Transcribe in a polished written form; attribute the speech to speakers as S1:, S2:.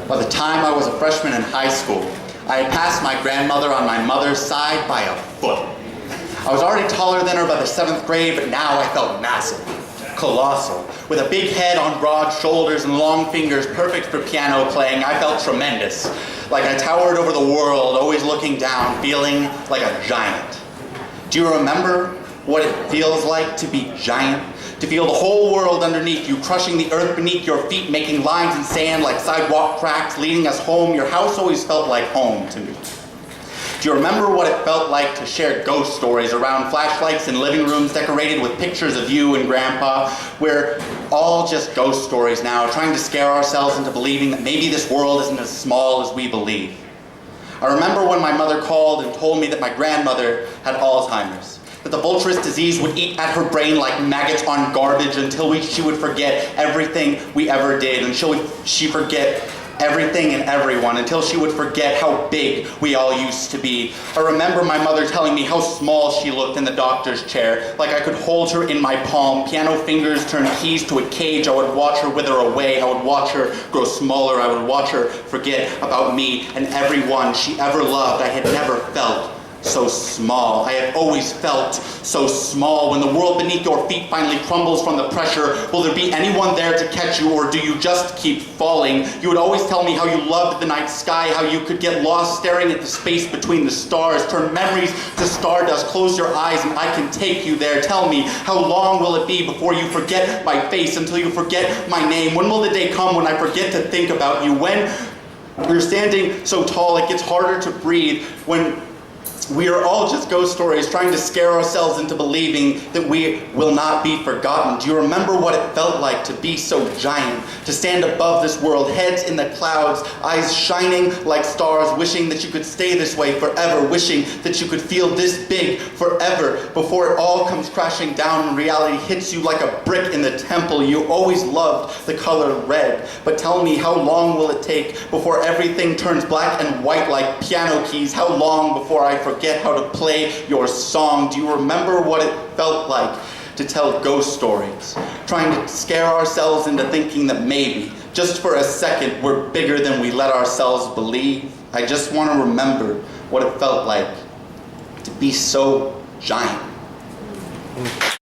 S1: By the time I was a freshman in high school, I had passed my grandmother on my mother's side by a foot. I was already taller than her by the 7th grade, but now I felt massive, colossal. With a big head on broad shoulders and long fingers perfect for piano playing, I felt tremendous. Like I towered over the world, always looking down, feeling like a giant. Do you remember what it feels like to be giant? To feel the whole world underneath you, crushing the earth beneath your feet, making lines in sand like sidewalk cracks, leading us home. Your house always felt like home to me. Do you remember what it felt like to share ghost stories around flashlights in living rooms decorated with pictures of you and Grandpa? We're all just ghost stories now, trying to scare ourselves into believing that maybe this world isn't as small as we believe. I remember when my mother called and told me that my grandmother had Alzheimer's, that the vulturous disease would eat at her brain like maggots on garbage until she would forget everything we ever did, until she'd forget everything and everyone, until she would forget how big we all used to be. I remember my mother telling me how small she looked in the doctor's chair, like I could hold her in my palm, piano fingers turned keys to a cage. I would watch her wither away, I would watch her grow smaller, I would watch her forget about me and everyone she ever loved. I had never felt so small. I have always felt so small. When the world beneath your feet finally crumbles from the pressure, will there be anyone there to catch you, or do you just keep falling? You would always tell me how you loved the night sky, how you could get lost staring at the space between the stars, turn memories to stardust, close your eyes and I can take you there. Tell me, how long will it be before you forget my face, until you forget my name? When will the day come when I forget to think about you? When you're standing so tall it gets harder to breathe, when we are all just ghost stories trying to scare ourselves into believing that we will not be forgotten. Do you remember what it felt like to be so giant, to stand above this world, heads in the clouds, eyes shining like stars, wishing that you could stay this way forever, wishing that you could feel this big forever before it all comes crashing down and reality hits you like a brick in the temple? You always loved the color red, but tell me, how long will it take before everything turns black and white like piano keys? How long before I forget how to play your song? Do you remember what it felt like to tell ghost stories, trying to scare ourselves into thinking that maybe, just for a second, we're bigger than we let ourselves believe? I just want to remember what it felt like to be so giant.